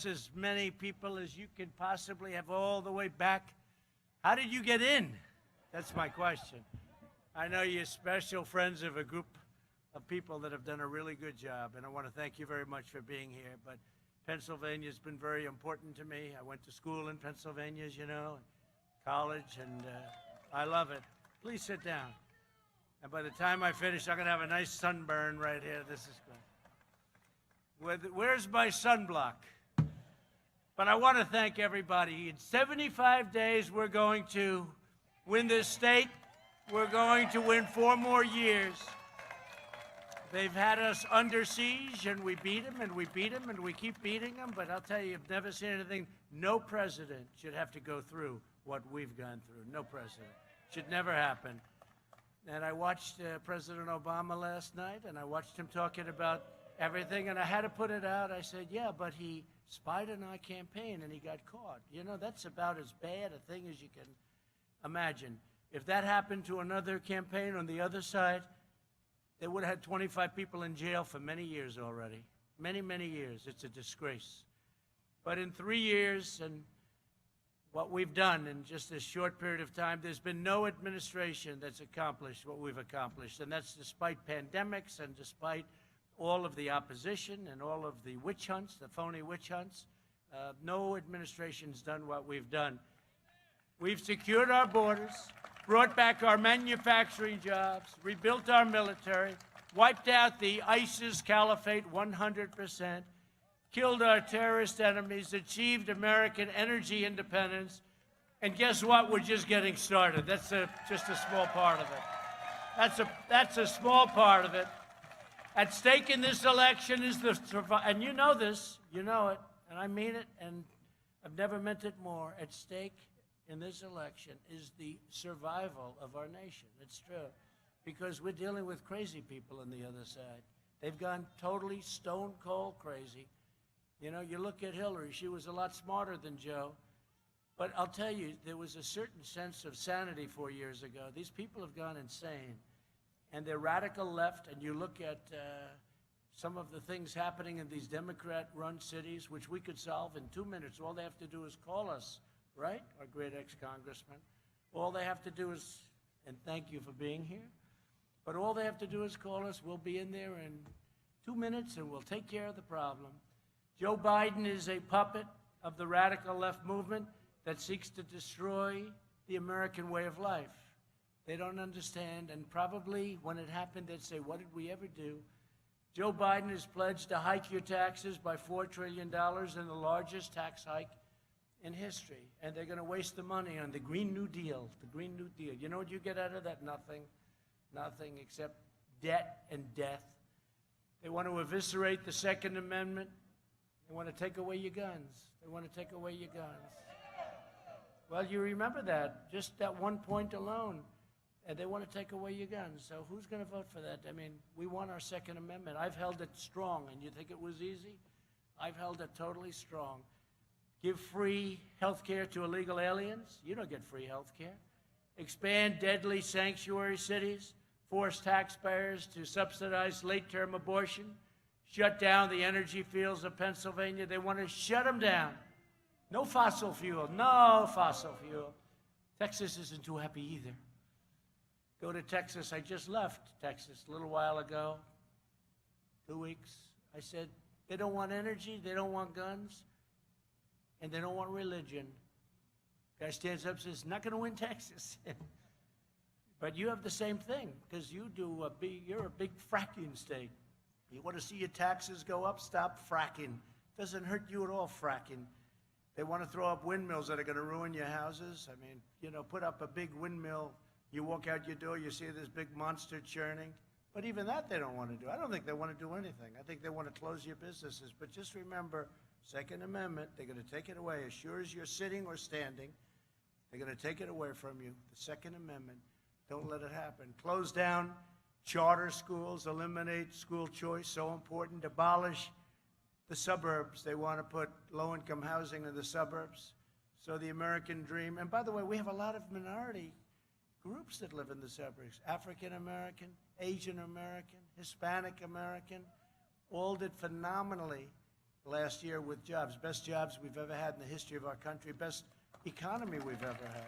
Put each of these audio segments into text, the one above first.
That's as many people as you could possibly have all the way back. How did you get in? That's my question. I know you're special friends of a group of people that have done a really good job, and I want to thank you very much for being here. But Pennsylvania's been very important to me. I went to school in Pennsylvania, as you know, college, and I love it. Please sit down. And by the time I finish, I'm going to have a nice sunburn right here. This is good. Where's my sunblock? But I want to thank everybody. In 75 days, we're going to win this state. We're going to win 4 more years. They've had us under siege, and we beat them, and we beat them, and we keep beating them. But I'll tell you, you've never seen anything. No president should have to go through what we've gone through. No president. Should never happen. And I watched President Obama last night, and I watched him talking about everything, and I had to put it out. I said, yeah, but he spied on our campaign, and he got caught. You know, that's about as bad a thing as you can imagine. If that happened to another campaign on the other side, they would have had 25 people in jail for many years already. Many, many years. It's a disgrace. But in 3 years, and what we've done in just this short period of time, there's been no administration that's accomplished what we've accomplished. And that's despite pandemics and despite all of the opposition and all of the witch hunts, the phony witch hunts. No administration's done what we've done. We've secured our borders, brought back our manufacturing jobs, rebuilt our military, wiped out the ISIS caliphate 100%, killed our terrorist enemies, achieved American energy independence, and guess what? We're just getting started. That's just a small part of it. That's a small part of it. At stake in this election is the survival, and you know this, you know it, and I mean it, and I've never meant it more. At stake in this election is the survival of our nation. It's true, because we're dealing with crazy people on the other side. They've gone totally stone cold crazy. You know, you look at Hillary, she was a lot smarter than Joe. But I'll tell you, there was a certain sense of sanity 4 years ago. These people have gone insane. And they're radical left, and you look at some of the things happening in these Democrat-run cities, which we could solve in 2 minutes. All they have to do is call us, right? Our great ex-congressman. All they have to do is, and thank you for being here, but all they have to do is call us. We'll be in there in 2 minutes, and we'll take care of the problem. Joe Biden is a puppet of the radical left movement that seeks to destroy the American way of life. They don't understand, and probably when it happened, they'd say, what did we ever do? Joe Biden has pledged to hike your taxes by $4 trillion in the largest tax hike in history. And they're going to waste the money on the Green New Deal, the Green New Deal. You know what you get out of that? Nothing. Nothing except debt and death. They want to eviscerate the Second Amendment. They want to take away your guns. They want to take away your guns. Well, you remember that, just that one point alone. And they want to take away your guns. So who's going to vote for that? I mean, we want our Second Amendment. I've held it strong, and you think it was easy? I've held it totally strong. Give free health care to illegal aliens. You don't get free health care. Expand deadly sanctuary cities. Force taxpayers to subsidize late-term abortion. Shut down the energy fields of Pennsylvania. They want to shut them down. No fossil fuel. No fossil fuel. Texas isn't too happy either. Go to Texas. I just left Texas a little while ago, 2 weeks. I said, they don't want energy, they don't want guns, and they don't want religion. Guy stands up and says, not going to win Texas. But you have the same thing, because you're a big fracking state. You want to see your taxes go up? Stop fracking. Doesn't hurt you at all, fracking. They want to throw up windmills that are going to ruin your houses. I mean, you know, put up a big windmill. You walk out your door, you see this big monster churning. But even that they don't want to do. I don't think they want to do anything. I think they want to close your businesses. But just remember, Second Amendment, they're going to take it away. As sure as you're sitting or standing, they're going to take it away from you. The Second Amendment, don't let it happen. Close down charter schools, eliminate school choice, so important. Abolish the suburbs. They want to put low-income housing in the suburbs. So the American dream, and by the way, we have a lot of minority groups that live in the suburbs. African American, Asian American, Hispanic American, all did phenomenally last year with jobs. Best jobs we've ever had in the history of our country. Best economy we've ever had.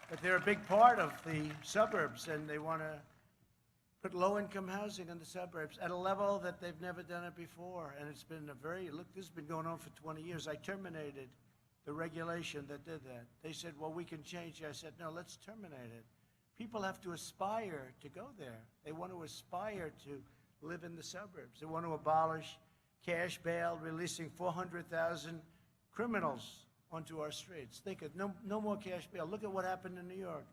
But they're a big part of the suburbs, and they want to put low-income housing in the suburbs at a level that they've never done it before. And it's been look, this has been going on for 20 years. I terminated the regulation that did that. They said, well, we can change it. I said, no, let's terminate it. People have to aspire to go there. They want to aspire to live in the suburbs. They want to abolish cash bail, releasing 400,000 criminals onto our streets. Think of no more cash bail. Look at what happened in New York.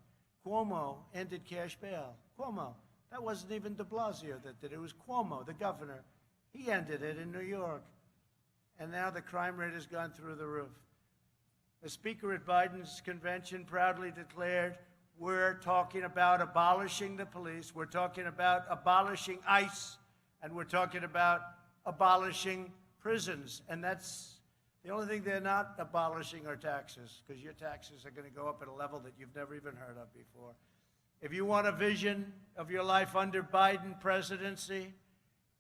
Cuomo ended cash bail. Cuomo. That wasn't even de Blasio that did it. It was Cuomo, the governor. He ended it in New York. And now the crime rate has gone through the roof. The speaker at Biden's convention proudly declared, we're talking about abolishing the police, we're talking about abolishing ICE, and we're talking about abolishing prisons. And that's the only thing they're not abolishing are taxes, because your taxes are going to go up at a level that you've never even heard of before. If you want a vision of your life under Biden presidency,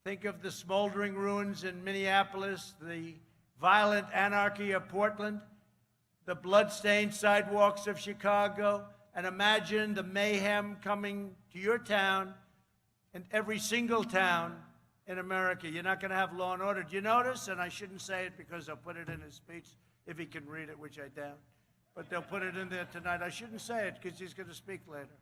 think of the smoldering ruins in Minneapolis, the violent anarchy of Portland, the blood-stained sidewalks of Chicago, and imagine the mayhem coming to your town and every single town in America. You're not going to have law and order. Do you notice? And I shouldn't say it because I'll put it in his speech if he can read it, which I doubt. But they'll put it in there tonight. I shouldn't say it because he's going to speak later.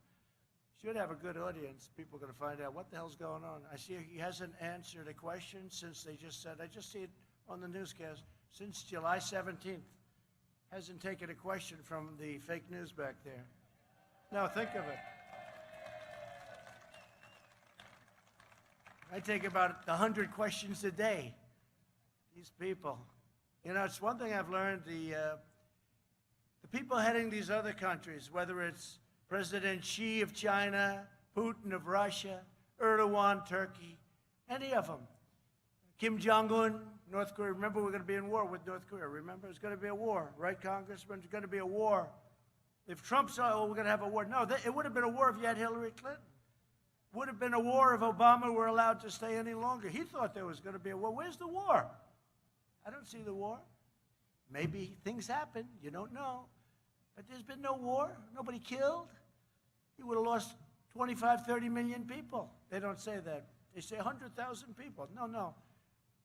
Should have a good audience. People are going to find out what the hell's going on. I see he hasn't answered a question since they just said, I just see it on the newscast, since July 17th. Hasn't taken a question from the fake news back there. Now think of it. I take about 100 questions a day. These people. You know, it's one thing I've learned, the people heading these other countries, whether it's President Xi of China, Putin of Russia, Erdogan, Turkey, any of them. Kim Jong-un, North Korea. Remember, we're going to be in war with North Korea. Remember, it's going to be a war, right, Congressman? It's going to be a war. If Trump said, oh, we're going to have a war. No, it would have been a war if you had Hillary Clinton. It would have been a war if Obama were allowed to stay any longer. He thought there was going to be a war. Where's the war? I don't see the war. Maybe things happen. You don't know. But there's been no war. Nobody killed. You would have lost 25, 30 million people. They don't say that. They say 100,000 people. No.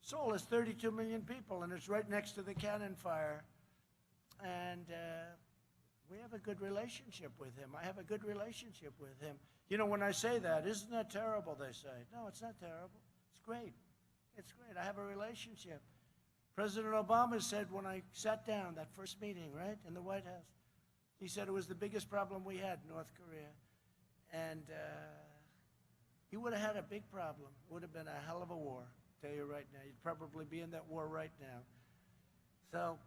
Seoul has 32 million people, and it's right next to the cannon fire. And we have a good relationship with him. I have a good relationship with him. You know, when I say that, isn't that terrible, they say. No, it's not terrible. It's great. It's great. I have a relationship. President Obama said when I sat down, that first meeting, right, in the White House, he said it was the biggest problem we had, North Korea. And he would have had a big problem. It would have been a hell of a war, I'll tell you right now. You'd probably be in that war right now. So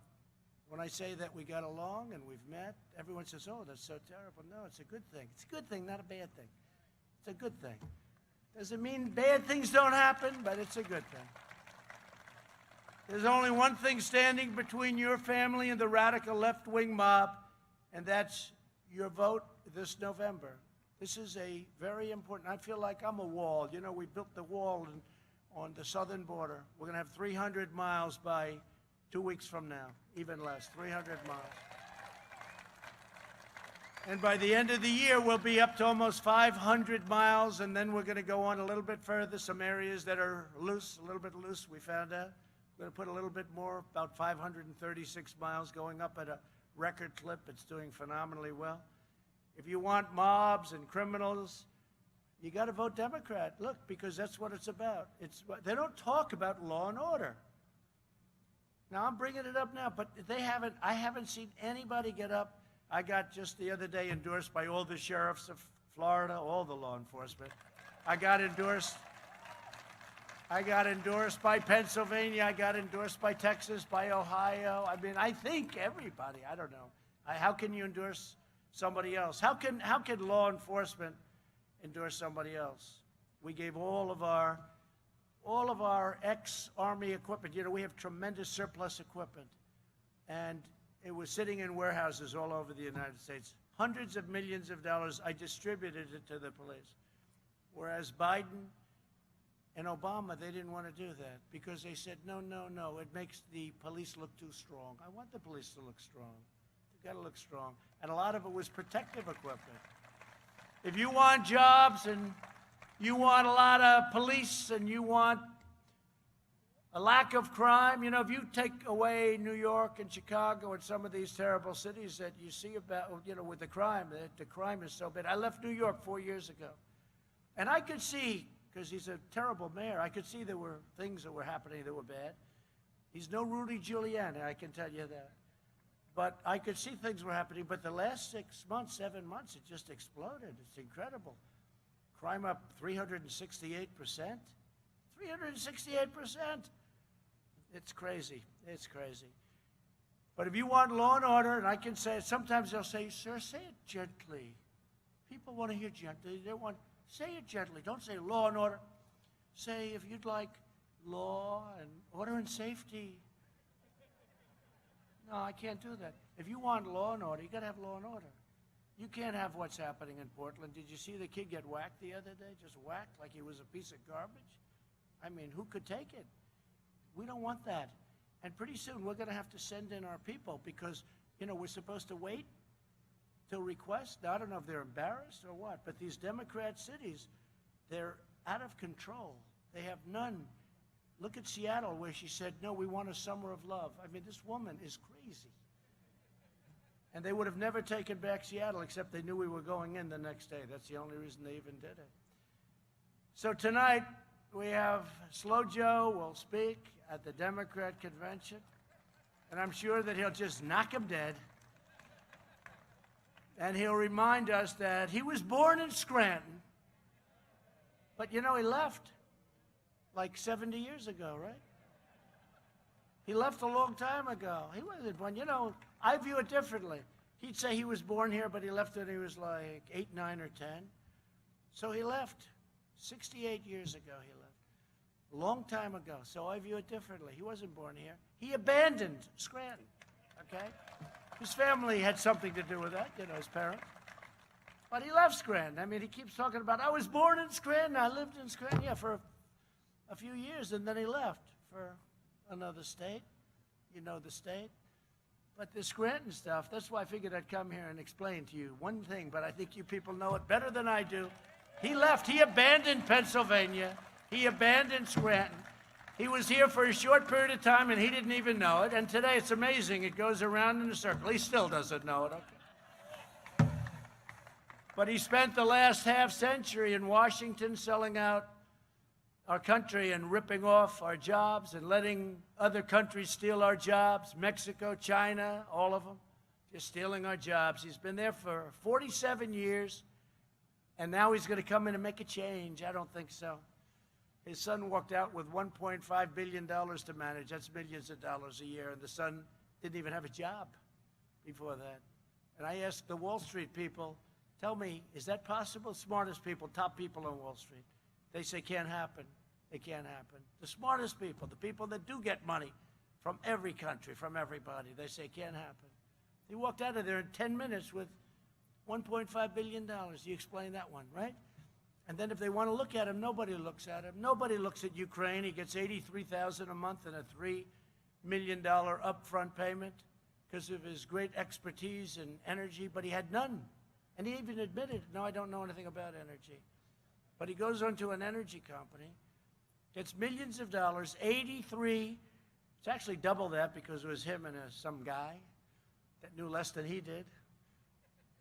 when I say that we got along and we've met, everyone says, oh, that's so terrible. No, it's a good thing. It's a good thing, not a bad thing. It's a good thing. Doesn't mean bad things don't happen, but it's a good thing. There's only one thing standing between your family and the radical left-wing mob, and that's your vote this November. This is a very important, I feel like I'm a wall. You know, we built the wall on the southern border. We're going to have 300 miles by 2 weeks from now, even less, 300 miles. And by the end of the year, we'll be up to almost 500 miles, and then we're going to go on a little bit further. Some areas that are loose, a little bit loose, we found out. We're going to put a little bit more, about 536 miles, going up at a record clip. It's doing phenomenally well. If you want mobs and criminals, you got to vote Democrat. Look, because that's what it's about. They don't talk about law and order. Now, I'm bringing it up now, but I haven't seen anybody get up. I got just the other day endorsed by all the sheriffs of Florida, all the law enforcement. I got endorsed by Pennsylvania. I got endorsed by Texas, by Ohio. I mean, I think everybody. I don't know. How can you endorse somebody else? How can law enforcement endorse somebody else? We gave all of our ex-Army equipment. You know, we have tremendous surplus equipment, and it was sitting in warehouses all over the United States. Hundreds of millions of dollars. I distributed it to the police. Whereas Biden And Obama, they didn't want to do that because they said, no, no, no, it makes the police look too strong. I want the police to look strong. They've got to look strong. And a lot of it was protective equipment. If you want jobs and you want a lot of police and you want a lack of crime, you know, if you take away New York and Chicago and some of these terrible cities that you see about, you know, with the crime is so bad. I left New York 4 years ago. And I could see, because he's a terrible mayor, I could see there were things that were happening that were bad. He's no Rudy Giuliani, I can tell you that. But I could see things were happening. But the last 6 months, 7 months, it just exploded. It's incredible. Crime up 368%. 368%. It's crazy. It's crazy. But if you want law and order, and I can say it, sometimes they'll say, sir, say it gently. People want to hear gently. They want, say it gently. Don't say law and order. Say, if you'd like law and order and safety. No, I can't do that. If you want law and order, you got to have law and order. You can't have what's happening in Portland. Did you see the kid get whacked the other day? Just whacked like he was a piece of garbage? I mean, who could take it? We don't want that. And pretty soon we're going to have to send in our people because, you know, we're supposed to wait till request. Now, I don't know if they're embarrassed or what, but these Democrat cities, they're out of control. They have none. Look at Seattle where she said, no, we want a summer of love. I mean, this woman is crazy. And they would have never taken back Seattle except they knew we were going in the next day. That's the only reason they even did it. So tonight we have Slow Joe will speak at the Democrat convention. And I'm sure that he'll just knock him dead. And he'll remind us that he was born in Scranton. But, you know, he left like 70 years ago, right? He left a long time ago. He wasn't born. You know, I view it differently. He'd say he was born here, but he left when he was like 8, 9, or 10. So he left 68 years ago. He left a long time ago. So I view it differently. He wasn't born here. He abandoned Scranton, okay? His family had something to do with that, you know, his parents. But he left Scranton. I mean, he keeps talking about, I was born in Scranton, I lived in Scranton, yeah, for a few years, and then he left for another state. You know the state. But the Scranton stuff, that's why I figured I'd come here and explain to you one thing, but I think you people know it better than I do. He left. He abandoned Pennsylvania. He abandoned Scranton. He was here for a short period of time, and he didn't even know it. And today, it's amazing. It goes around in a circle. He still doesn't know it. Okay. But he spent the last half century in Washington selling out our country and ripping off our jobs and letting other countries steal our jobs. Mexico, China, all of them, just stealing our jobs. He's been there for 47 years, and now he's going to come in and make a change. I don't think so. His son walked out with $1.5 billion to manage. That's millions of dollars a year, and the son didn't even have a job before that. And I asked the Wall Street people, tell me, is that possible? Smartest people, top people on Wall Street. They say can't happen. It can't happen. The smartest people, the people that do get money from every country, from everybody, they say can't happen. He walked out of there in 10 minutes with $1.5 billion. You explain that one, right? And then if they want to look at him, nobody looks at him. Nobody looks at Ukraine. He gets $83,000 a month and a $3 million upfront payment because of his great expertise and energy, but he had none. And he even admitted, no, I don't know anything about energy. But he goes on to an energy company, gets millions of dollars, 83, it's actually double that because it was him and some guy that knew less than he did.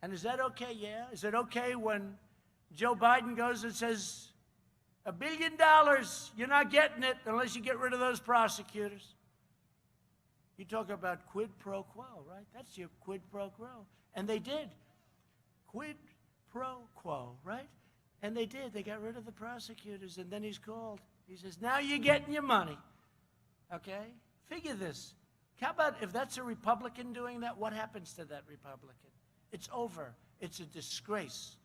And is that okay? Yeah. Is it okay when Joe Biden goes and says, $1 billion, you're not getting it unless you get rid of those prosecutors? You talk about quid pro quo, right? That's your quid pro quo. And they did. Quid pro quo, right? And they did. They got rid of the prosecutors. And then he's called. He says, now you're getting your money. Okay? Figure this. How about if that's a Republican doing that, what happens to that Republican? It's over. It's a disgrace.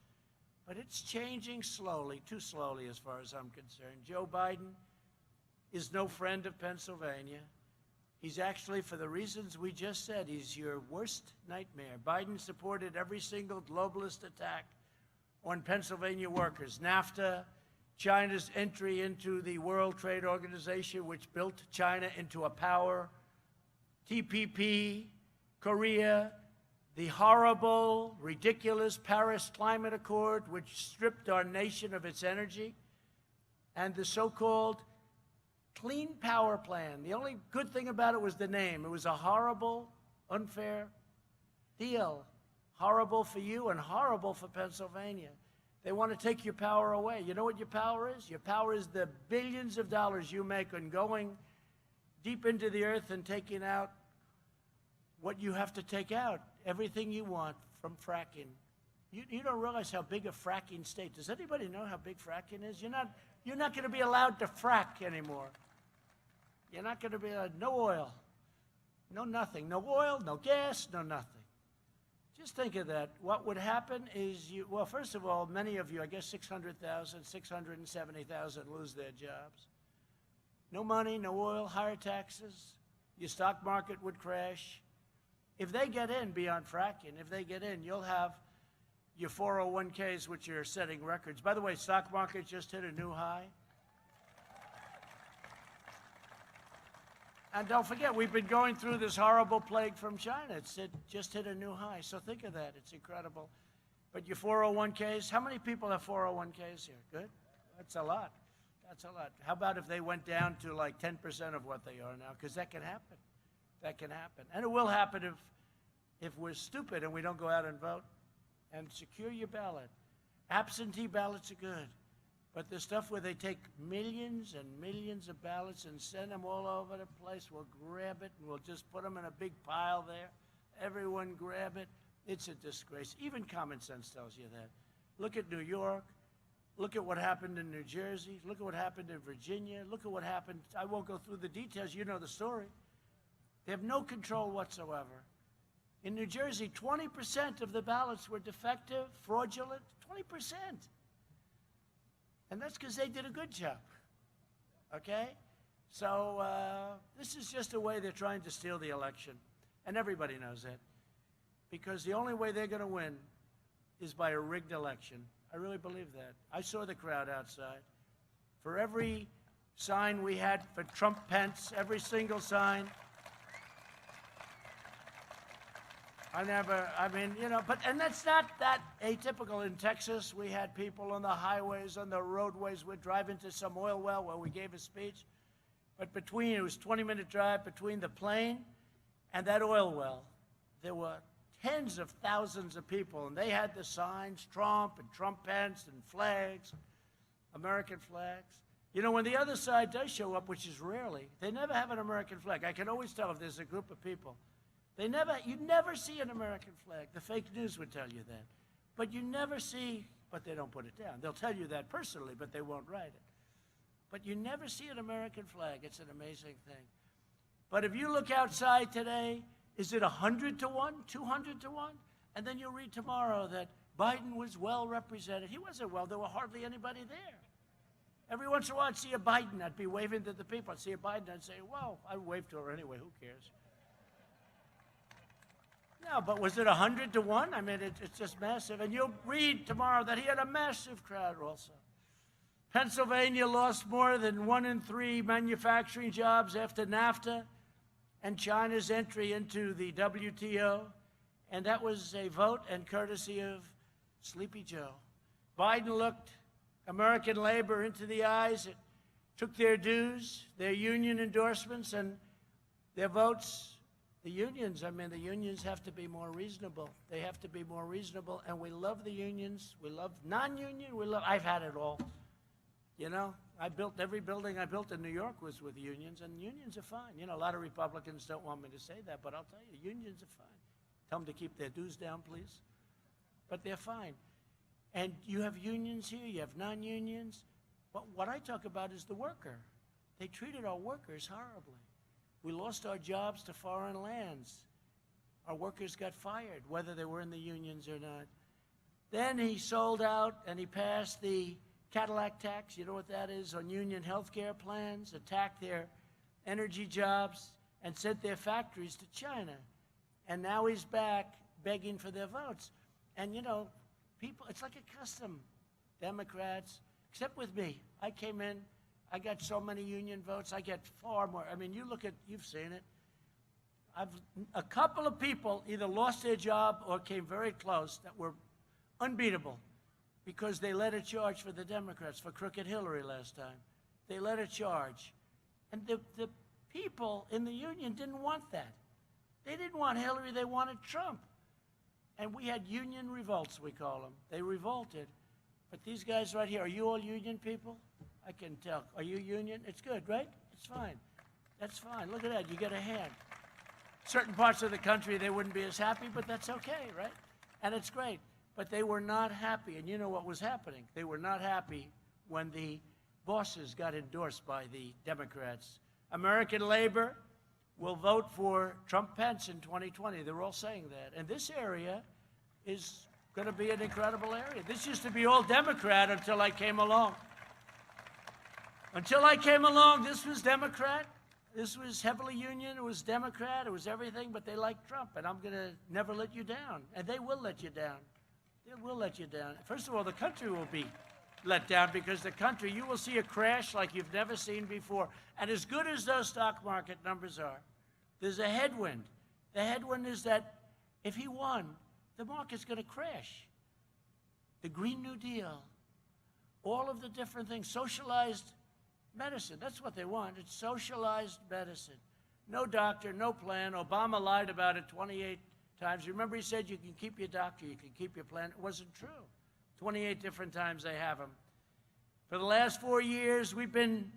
But it's changing slowly, too slowly as far as I'm concerned. Joe Biden is no friend of Pennsylvania. He's actually, for the reasons we just said, he's your worst nightmare. Biden supported every single globalist attack on Pennsylvania workers. NAFTA, China's entry into the World Trade Organization, which built China into a power, TPP, Korea, the horrible, ridiculous Paris Climate Accord, which stripped our nation of its energy, and the so-called Clean Power Plan. The only good thing about it was the name. It was a horrible, unfair deal. Horrible for you and horrible for Pennsylvania. They want to take your power away. You know what your power is? Your power is the billions of dollars you make on going deep into the earth and taking out what you have to take out. Everything you want from fracking. You don't realize how big a fracking state. Does anybody know how big fracking is? You're not going to be allowed to frack anymore. You're not going to be allowed, no oil, no nothing, no oil, no gas, no nothing. Just think of that. What would happen is well, first of all, many of you, I guess 600,000, 670,000 lose their jobs. No money, no oil, higher taxes. Your stock market would crash. If they get in beyond fracking, if they get in, you'll have your 401ks, which are setting records. By the way, stock market just hit a new high. And don't forget, we've been going through this horrible plague from China. It just hit a new high. So think of that. It's incredible. But your 401ks, how many people have 401ks here? Good? That's a lot. That's a lot. How about if they went down to like 10% of what they are now? Because that can happen. That can happen. And it will happen if we're stupid and we don't go out and vote. And secure your ballot. Absentee ballots are good. But the stuff where they take millions and millions of ballots and send them all over the place, we'll grab it and we'll just put them in a big pile there. Everyone grab it. It's a disgrace. Even common sense tells you that. Look at New York. Look at what happened in New Jersey. Look at what happened in Virginia. Look at what happened. I won't go through the details. You know the story. They have no control whatsoever. In New Jersey, 20% of the ballots were defective, fraudulent, 20%. And that's because they did a good job, okay? So this is just a way they're trying to steal the election. And everybody knows that. Because the only way they're going to win is by a rigged election. I really believe that. I saw the crowd outside. For every sign we had for Trump Pence, every single sign, and that's not that atypical. In Texas, we had people on the highways, on the roadways. We'd drive into some oil well where we gave a speech. But it was a 20-minute drive between the plane and that oil well. There were tens of thousands of people, and they had the signs, Trump and Trump Pence and flags, American flags. You know, when the other side does show up, which is rarely, they never have an American flag. I can always tell if there's a group of people. You never see an American flag. The fake news would tell you that. But you never see, but they don't put it down. They'll tell you that personally, but they won't write it. But you never see an American flag. It's an amazing thing. But if you look outside today, is it 100 to 1, 200 to 1? And then you'll read tomorrow that Biden was well represented. He wasn't well. There were hardly anybody there. Every once in a while, I'd see a Biden. I'd be waving to the people. I'd see a Biden. I'd say, well, I waved to her anyway. Who cares? No, but was it 100 to 1? I mean, it's just massive. And you'll read tomorrow that he had a massive crowd also. Pennsylvania lost more than 1 in 3 manufacturing jobs after NAFTA and China's entry into the WTO. And that was a vote and courtesy of Sleepy Joe. Biden looked American labor into the eyes. It took their dues, their union endorsements, and their votes. The unions have to be more reasonable. They have to be more reasonable, and we love the unions. We love non-union. I've had it all. You know, every building I built in New York was with unions, and unions are fine. You know, a lot of Republicans don't want me to say that, but I'll tell you, unions are fine. Tell them to keep their dues down, please. But they're fine. And you have unions here, you have non-unions. But what I talk about is the worker. They treated our workers horribly. We lost our jobs to foreign lands. Our workers got fired, whether they were in the unions or not. Then he sold out and he passed the Cadillac tax, you know what that is, on union health care plans, attacked their energy jobs, and sent their factories to China. And now he's back begging for their votes. And, you know, people, it's like a custom. Democrats, except with me. I came in, I got so many union votes, I get far more. I mean, you've seen it. A couple of people either lost their job or came very close that were unbeatable because they led a charge for the Democrats, for Crooked Hillary last time. They led a charge. And the people in the union didn't want that. They didn't want Hillary, they wanted Trump. And we had union revolts, we call them. They revolted. But these guys right here, are you all union people? I can tell. Are you union? It's good, right? It's fine. That's fine. Look at that. You get a hand. Certain parts of the country, they wouldn't be as happy, but that's okay, right? And it's great. But they were not happy. And you know what was happening? They were not happy when the bosses got endorsed by the Democrats. American labor will vote for Trump-Pence in 2020. They're all saying that. And this area is going to be an incredible area. This used to be all Democrat until I came along. Until I came along, this was Democrat. This was heavily union. It was Democrat. It was everything, but they like Trump. And I'm going to never let you down. And they will let you down. They will let you down. First of all, the country will be let down because the country, you will see a crash like you've never seen before. And as good as those stock market numbers are, there's a headwind. The headwind is that if he won, the market's going to crash. The Green New Deal, all of the different things, socialized medicine, that's what they want. It's socialized medicine. No doctor, no plan. Obama lied about it 28 times. Remember he said you can keep your doctor, you can keep your plan. It wasn't true. 28 different times they have him. For the last 4 years, we've been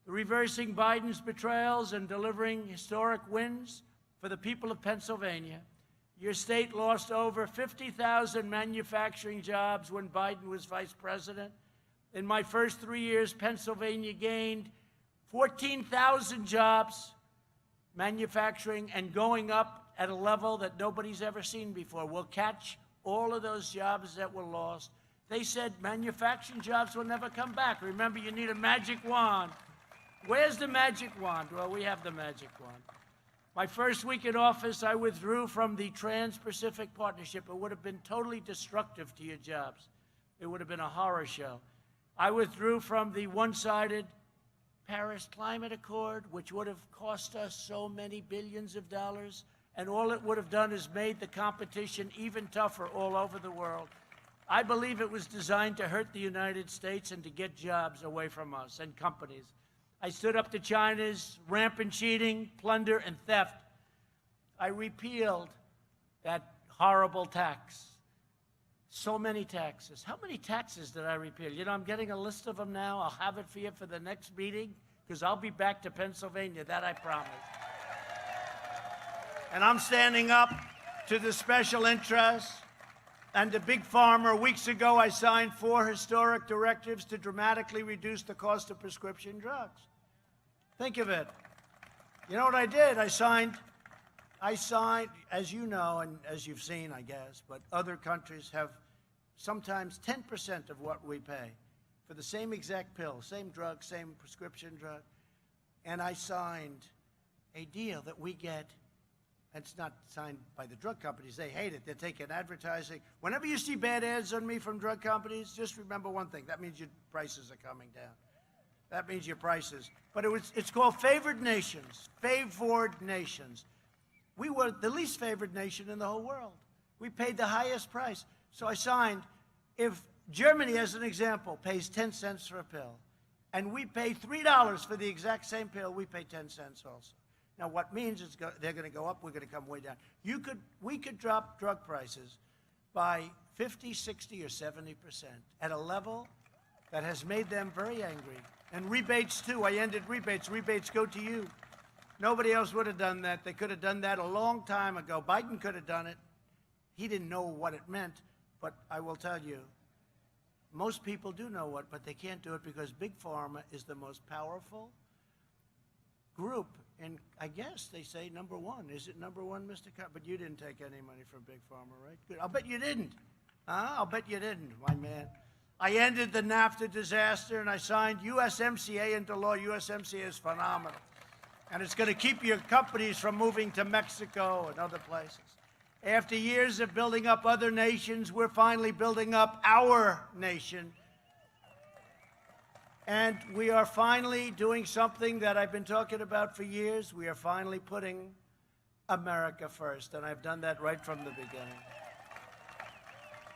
reversing Biden's betrayals and delivering historic wins for the people of Pennsylvania. Your state lost over 50,000 manufacturing jobs when Biden was vice president. In my first 3 years, Pennsylvania gained 14,000 jobs, manufacturing, and going up at a level that nobody's ever seen before. We'll catch all of those jobs that were lost. They said manufacturing jobs will never come back. Remember, you need a magic wand. Where's the magic wand? Well, we have the magic wand. My first week in office, I withdrew from the Trans-Pacific Partnership. It would have been totally destructive to your jobs. It would have been a horror show. I withdrew from the one-sided Paris Climate Accord, which would have cost us so many billions of dollars, and all it would have done is made the competition even tougher all over the world. I believe it was designed to hurt the United States and to get jobs away from us and companies. I stood up to China's rampant cheating, plunder, and theft. I repealed that horrible tax. So many taxes. How many taxes did I repeal? You know, I'm getting a list of them now. I'll have it for you for the next meeting because I'll be back to Pennsylvania. That I promise. And I'm standing up to the special interests and the big pharma. Weeks ago, I signed 4 historic directives to dramatically reduce the cost of prescription drugs. Think of it. You know what I did? I signed, as you know, and as you've seen, I guess, but other countries have sometimes 10% of what we pay for the same exact pill, same drug, same prescription drug. And I signed a deal that we get, and it's not signed by the drug companies. They hate it. They're taking advertising. Whenever you see bad ads on me from drug companies, just remember one thing. That means your prices are coming down. That means your prices. But it's called favored nations. Favored nations. We were the least favored nation in the whole world. We paid the highest price. So I signed, if Germany, as an example, pays 10 cents for a pill, and we pay $3 for the exact same pill, we pay 10 cents also. Now, what means is they're going to go up, we're going to come way down. We could drop drug prices by 50, 60, or 70% at a level that has made them very angry. And rebates, too. I ended rebates. Rebates go to you. Nobody else would have done that. They could have done that a long time ago. Biden could have done it. He didn't know what it meant. But I will tell you, most people do know what, but they can't do it because Big Pharma is the most powerful group. And I guess they say number one. Is it number one, Mr. Carr? But you didn't take any money from Big Pharma, right? Good. I'll bet you didn't. I'll bet you didn't, my man. I ended the NAFTA disaster, and I signed USMCA into law. USMCA is phenomenal. And it's going to keep your companies from moving to Mexico and other places. After years of building up other nations, we're finally building up our nation. And we are finally doing something that I've been talking about for years. We are finally putting America first, and I've done that right from the beginning.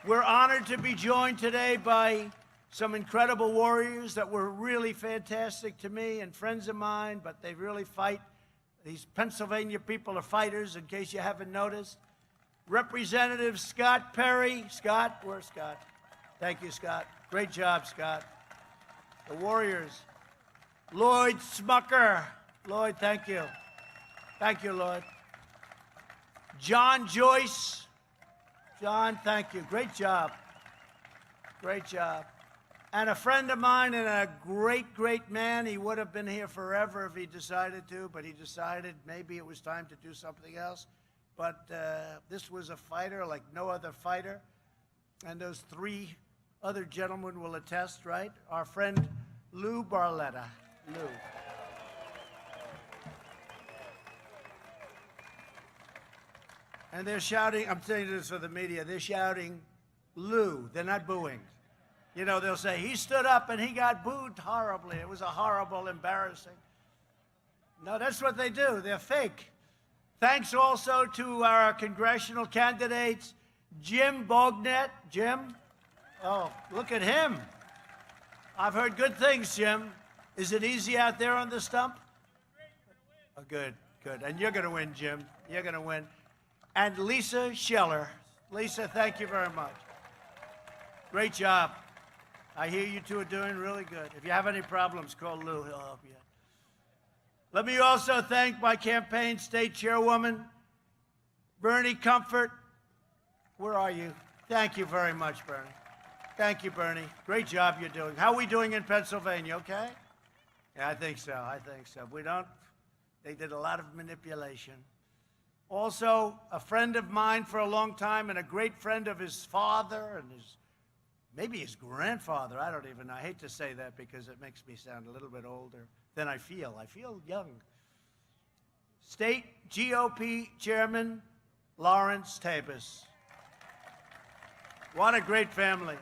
We're honored to be joined today by some incredible warriors that were really fantastic to me and friends of mine, but they really fight. These Pennsylvania people are fighters, in case you haven't noticed. Representative Scott Perry. Scott, where's Scott? Thank you, Scott. Great job, Scott. The Warriors. Lloyd Smucker. Lloyd, thank you. Thank you, Lloyd. John Joyce. John, thank you. Great job. Great job. And a friend of mine and a great, great man. He would have been here forever if he decided to, but he decided maybe it was time to do something else. But this was a fighter like no other fighter. And those three other gentlemen will attest, right? Our friend Lou Barletta. Lou. And they're shouting, I'm telling you this for the media, they're shouting, Lou. They're not booing. You know, they'll say, he stood up and he got booed horribly. It was a horrible, embarrassing. No, that's what they do. They're fake. Thanks also to our congressional candidates, Jim Bognet. Jim? Oh, look at him. I've heard good things, Jim. Is it easy out there on the stump? Oh, good, good. And you're going to win, Jim. You're going to win. And Lisa Scheller. Lisa, thank you very much. Great job. I hear you two are doing really good. If you have any problems, call Lou. He'll help you. Let me also thank my campaign state chairwoman, Bernie Comfort. Where are you? Thank you very much, Bernie. Thank you, Bernie. Great job you're doing. How are we doing in Pennsylvania, okay? Yeah, I think so. I think so. They did a lot of manipulation. Also, a friend of mine for a long time and a great friend of his father and maybe his grandfather. I don't even know. I hate to say that because it makes me sound a little bit older than I feel. I feel young. State GOP Chairman Lawrence Tabus. What a great family.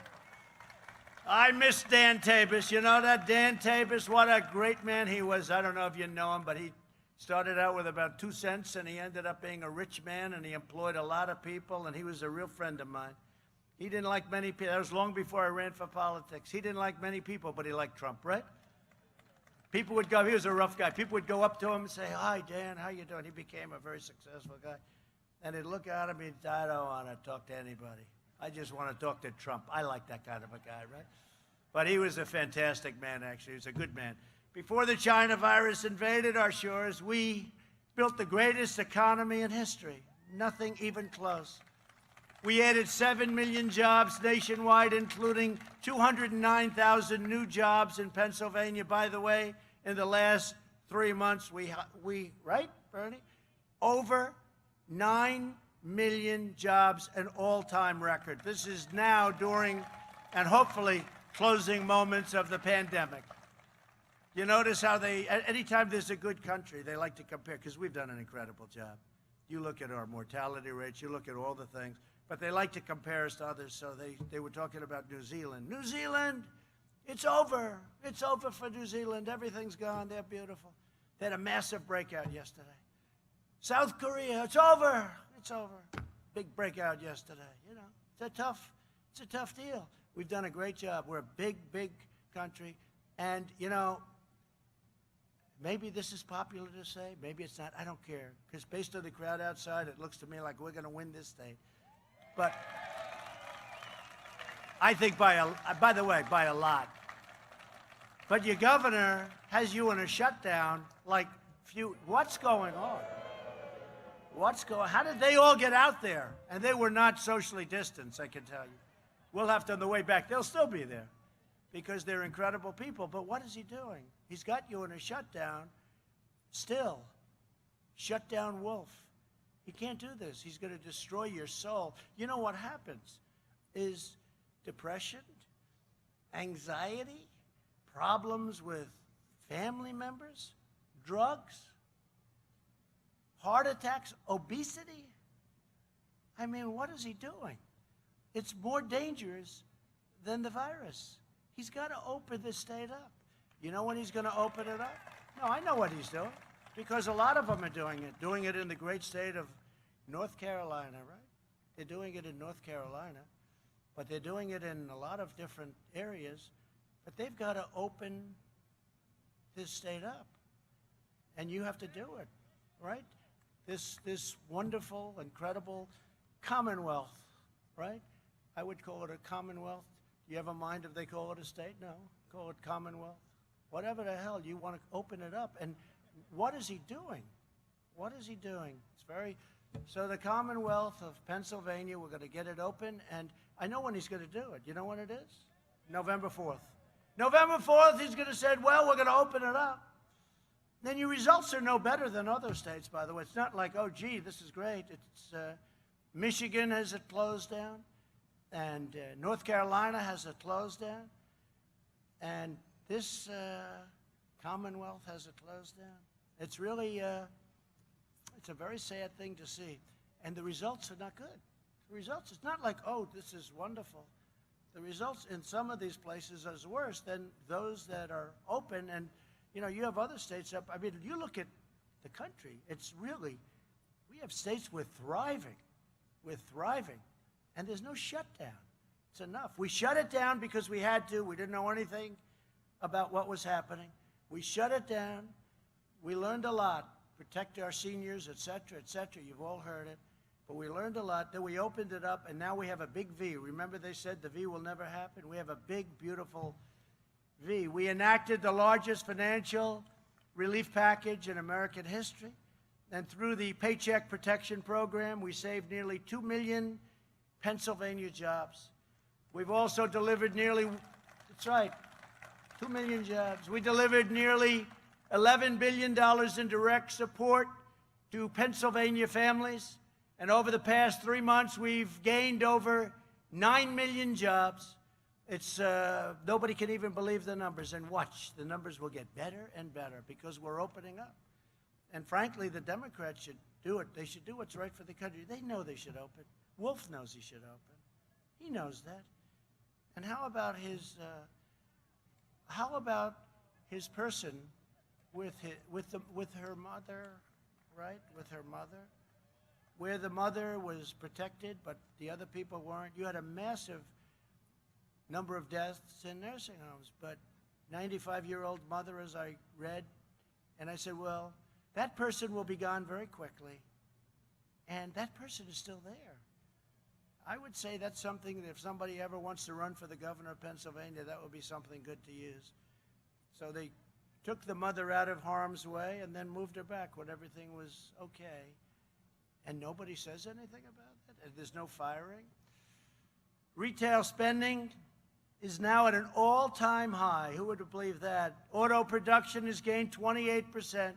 I miss Dan Tabus. You know that Dan Tabus? What a great man he was. I don't know if you know him, but he started out with about 2 cents, and he ended up being a rich man, and he employed a lot of people, and he was a real friend of mine. He didn't like many people. That was long before I ran for politics. He didn't like many people, but he liked Trump, right? People would go, he was a rough guy. People would go up to him and say, hi, Dan, how you doing? He became a very successful guy. And he'd look at him and he'd, I don't want to talk to anybody. I just want to talk to Trump. I like that kind of a guy, right? But he was a fantastic man, actually. He was a good man. Before the China virus invaded our shores, we built the greatest economy in history. Nothing even close. We added 7 million jobs nationwide, including 209,000 new jobs in Pennsylvania. By the way, in the last 3 months, we right, Bernie? Over 9 million jobs, an all-time record. This is now during and hopefully closing moments of the pandemic. You notice how anytime there's a good country, they like to compare, because we've done an incredible job. You look at our mortality rates, you look at all the things, but they like to compare us to others, so they were talking about New Zealand. New Zealand, it's over. It's over for New Zealand. Everything's gone. They're beautiful. They had a massive breakout yesterday. South Korea, it's over. It's over. Big breakout yesterday. You know, it's a tough deal. We've done a great job. We're a big, big country, and you know, maybe this is popular to say, maybe it's not. I don't care, because based on the crowd outside, it looks to me like we're going to win this state. But I think by the way, by a lot. But your governor has you in a shutdown like what's going on? How did they all get out there? And they were not socially distanced, I can tell you. We'll have to, on the way back, they'll still be there because they're incredible people. But what is he doing? He's got you in a shutdown still. Shutdown wolf. He can't do this. He's going to destroy your soul. You know what happens is depression, anxiety, problems with family members, drugs, heart attacks, obesity. I mean, what is he doing? It's more dangerous than the virus. He's got to open the state up. You know when he's going to open it up? No, I know what he's doing, because a lot of them are doing it in the great state of North Carolina, right? They're doing it in North Carolina, but they're doing it in a lot of different areas. But they've got to open this state up, and you have to do it, right? This wonderful, incredible commonwealth, right? I would call it a commonwealth. Do you have a mind if they call it a state? No, call it commonwealth. Whatever the hell, you want to open it up. And what is he doing? What is he doing? It's very, so the Commonwealth of Pennsylvania, we're going to get it open, and I know when he's going to do it. You know when it is? November 4th. November 4th, he's going to say, well, we're going to open it up. Then your results are no better than other states, by the way. It's not like, oh, gee, this is great. It's Michigan has it closed down, and North Carolina has it closed down, and this Commonwealth has it closed down. It's really, it's a very sad thing to see. And the results are not good. The results, it's not like, oh, this is wonderful. The results in some of these places are worse than those that are open. And, you know, you have other states up. I mean, if you look at the country, it's really, we have states with thriving. And there's no shutdown. It's enough. We shut it down because we had to. We didn't know anything about what was happening. We shut it down. We learned a lot. Protect our seniors, et cetera, et cetera. You've all heard it. But we learned a lot. Then we opened it up, and now we have a big V. Remember they said the V will never happen? We have a big, beautiful V. We enacted the largest financial relief package in American history. And through the Paycheck Protection Program, we saved nearly 2 million Pennsylvania jobs. We've also delivered nearly, that's right, 2 million jobs. We delivered nearly $11 billion in direct support to Pennsylvania families. And over the past 3 months, we've gained over 9 million jobs. It's, nobody can even believe the numbers. And watch, the numbers will get better and better because we're opening up. And frankly, the Democrats should do it. They should do what's right for the country. They know they should open. Wolf knows he should open. He knows that. And how about his person with her mother, right? With her mother, where the mother was protected, but the other people weren't. You had a massive number of deaths in nursing homes, but 95-year-old mother, as I read, and I said, well, that person will be gone very quickly, and that person is still there. I would say that's something that if somebody ever wants to run for the governor of Pennsylvania, that would be something good to use. So they took the mother out of harm's way and then moved her back when everything was okay. And nobody says anything about it. And there's no firing. Retail spending is now at an all-time high. Who would have believed that? Auto production has gained 28%.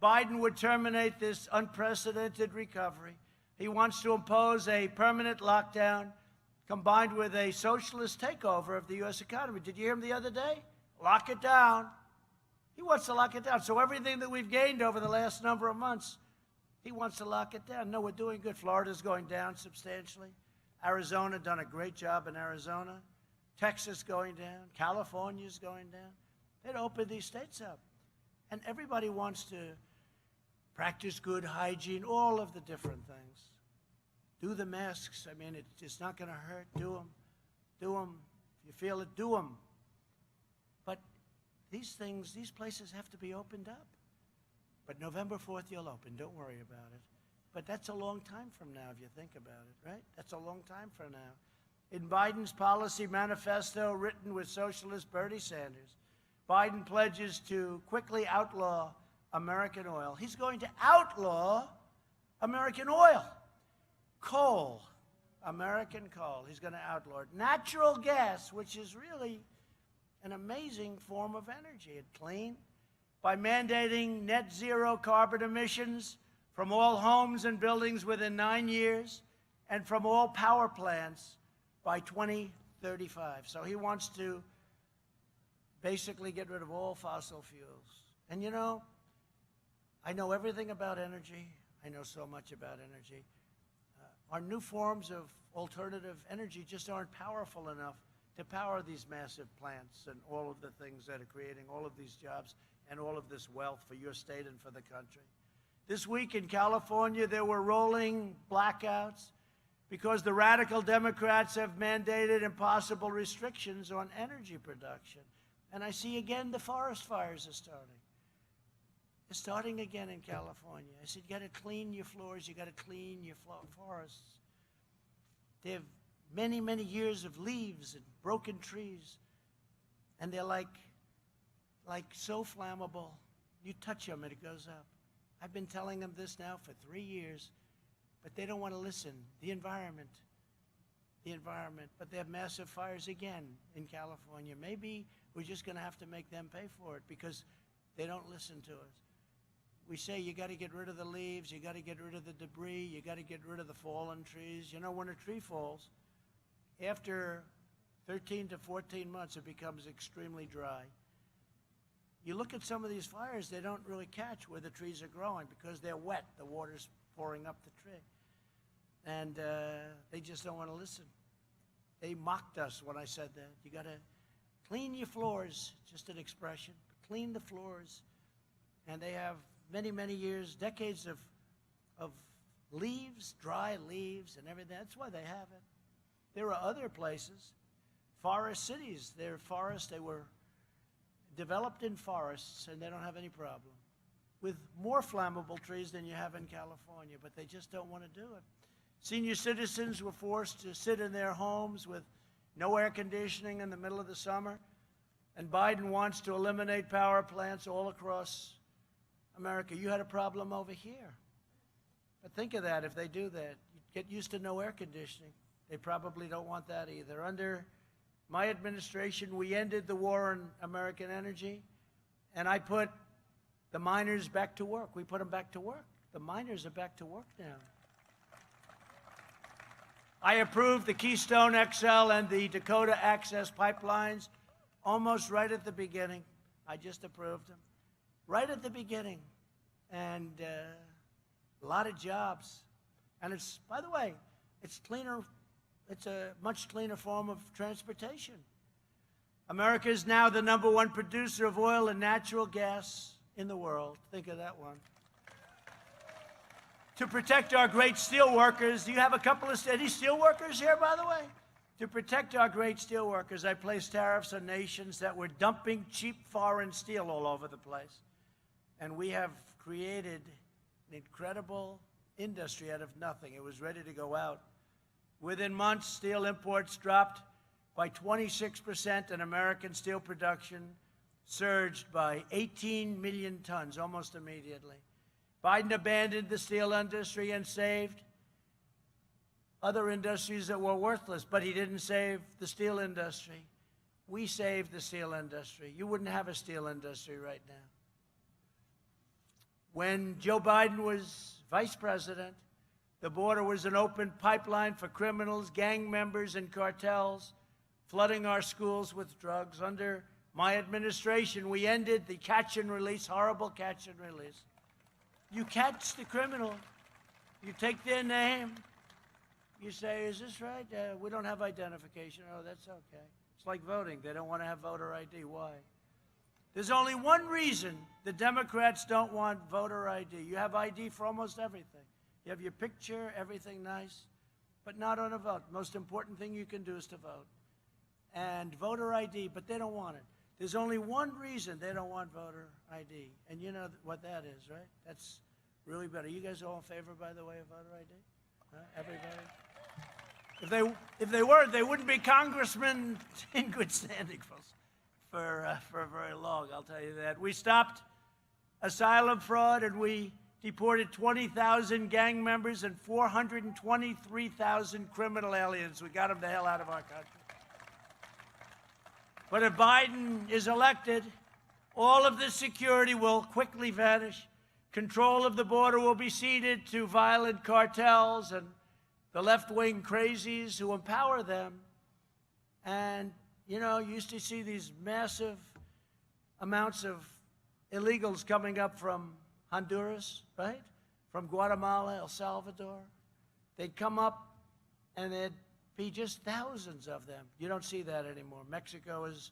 Biden would terminate this unprecedented recovery. He wants to impose a permanent lockdown combined with a socialist takeover of the U.S. economy. Did you hear him the other day? Lock it down. He wants to lock it down. So everything that we've gained over the last number of months, he wants to lock it down. No, we're doing good. Florida's going down substantially. Arizona done a great job in Arizona. Texas going down. California's going down. They'd open these states up. And everybody wants to practice good hygiene, all of the different things. Do the masks. I mean, it's not going to hurt. Do them. Do them. If you feel it, do them. But these things, these places have to be opened up. But November 4th, you'll open. Don't worry about it. But that's a long time from now, if you think about it, right? That's a long time from now. In Biden's policy manifesto, written with socialist Bernie Sanders, Biden pledges to quickly outlaw American oil. He's going to outlaw American oil. Coal, American coal, he's going to outlaw it. Natural gas, which is really an amazing form of energy. It's clean. By mandating net zero carbon emissions from all homes and buildings within 9 years and from all power plants by 2035. So he wants to basically get rid of all fossil fuels. And you know, I know everything about energy. I know so much about energy. Our new forms of alternative energy just aren't powerful enough to power these massive plants and all of the things that are creating all of these jobs and all of this wealth for your state and for the country. This week in California, there were rolling blackouts because the radical Democrats have mandated impossible restrictions on energy production. And I see again the forest fires are starting. They're starting again in California. I said, you got to clean your floors, you got to clean your forests. They have many, many years of leaves and broken trees, and they're like so flammable. You touch them and it goes up. I've been telling them this now for 3 years, but they don't want to listen. The environment. But they have massive fires again in California. Maybe we're just going to have to make them pay for it because they don't listen to us. We say you got to get rid of the leaves, you got to get rid of the debris, you got to get rid of the fallen trees. You know, when a tree falls, after 13 to 14 months, it becomes extremely dry. You look at some of these fires, they don't really catch where the trees are growing because they're wet. The water's pouring up the tree. And they just don't want to listen. They mocked us when I said that. You got to clean your floors, just an expression. Clean the floors. And they have many, many years, decades of leaves, dry leaves and everything. That's why they have it. There are other places, forest cities. They're forests. They were developed in forests, and they don't have any problem with more flammable trees than you have in California, but they just don't want to do it. Senior citizens were forced to sit in their homes with no air conditioning in the middle of the summer, and Biden wants to eliminate power plants all across America. You had a problem over here. But think of that, if they do that, you get used to no air conditioning. They probably don't want that either. Under my administration, we ended the war on American energy, and I put the miners back to work. We put them back to work. The miners are back to work now. I approved the Keystone XL and the Dakota access pipelines almost right at the beginning. I just approved them. Right at the beginning. And a lot of jobs. And it's, by the way, it's cleaner. It's a much cleaner form of transportation. America is now the #1 producer of oil and natural gas in the world. Think of that one. To protect our great steel workers, do you have a couple of any steel workers here, by the way? To protect our great steel workers, I placed tariffs on nations that were dumping cheap foreign steel all over the place. And we have created an incredible industry out of nothing. It was ready to go out. Within months, steel imports dropped by 26%, and American steel production surged by 18 million tons almost immediately. Biden abandoned the steel industry and saved other industries that were worthless, but he didn't save the steel industry. We saved the steel industry. You wouldn't have a steel industry right now. When Joe Biden was vice president, the border was an open pipeline for criminals, gang members, and cartels, flooding our schools with drugs. Under my administration, we ended the catch and release, horrible catch and release. You catch the criminal, you take their name, you say, is this right? We don't have identification. Oh, that's okay. It's like voting. They don't want to have voter ID. Why? There's only one reason the Democrats don't want voter ID. You have ID for almost everything. You have your picture, everything nice, but not on a vote. Most important thing you can do is to vote. And voter ID, but they don't want it. There's only one reason they don't want voter ID, and you know what that is, right? That's really better. You guys all in favor, by the way, of voter ID? Everybody? If they weren't, they wouldn't be congressmen in good standing for very long, I'll tell you that. We stopped asylum fraud, and we deported 20,000 gang members and 423,000 criminal aliens. We got them the hell out of our country. But if Biden is elected, all of this security will quickly vanish. Control of the border will be ceded to violent cartels and the left-wing crazies who empower them. And, you know, you used to see these massive amounts of illegals coming up from Honduras, right? From Guatemala, El Salvador. They'd come up and they'd be just thousands of them. You don't see that anymore. Mexico is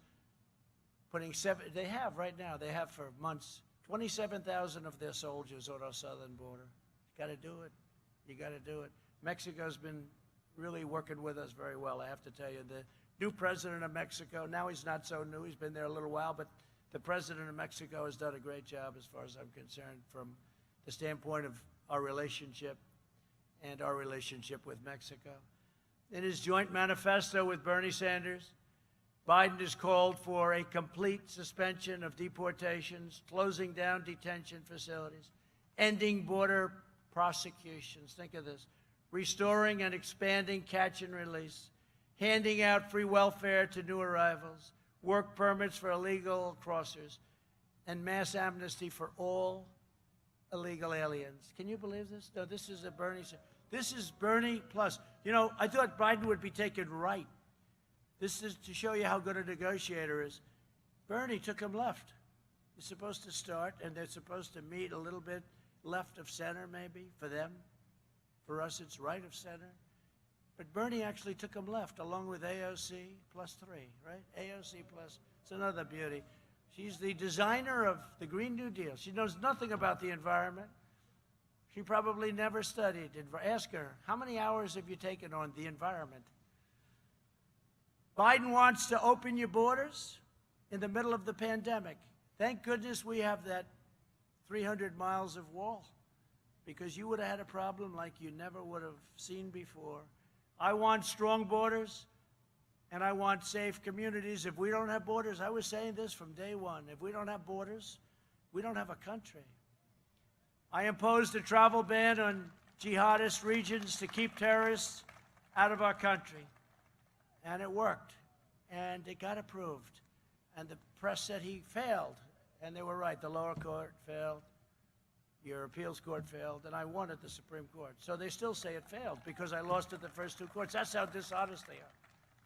putting they have right now, they have for months, 27,000 of their soldiers on our southern border. You got to do it. You got to do it. Mexico's been really working with us very well, I have to tell you. The new president of Mexico, now he's not so new, he's been there a little while, but the president of Mexico has done a great job as far as I'm concerned from the standpoint of our relationship and our relationship with Mexico. In his joint manifesto with Bernie Sanders, Biden has called for a complete suspension of deportations, closing down detention facilities, ending border prosecutions. Think of this. Restoring and expanding catch and release, handing out free welfare to new arrivals, work permits for illegal crossers, and mass amnesty for all illegal aliens. Can you believe this? No, this is a Bernie. This is Bernie plus. You know, I thought Biden would be taken right. This is to show you how good a negotiator is. Bernie took him left. He's supposed to start, and they're supposed to meet a little bit left of center, maybe, for them. For us, it's right of center. But Bernie actually took him left, along with AOC +3, right? AOC plus. It's another beauty. She's the designer of the Green New Deal. She knows nothing about the environment. She probably never studied. Ask her, how many hours have you taken on the environment? Biden wants to open your borders in the middle of the pandemic. Thank goodness we have that 300 miles of wall, because you would have had a problem like you never would have seen before. I want strong borders, and I want safe communities. If we don't have borders, I was saying this from day one, if we don't have borders, we don't have a country. I imposed a travel ban on jihadist regions to keep terrorists out of our country. And it worked. And it got approved. And the press said he failed. And they were right. The lower court failed. Your appeals court failed. And I won at the Supreme Court. So they still say it failed because I lost at the first two courts. That's how dishonest they are.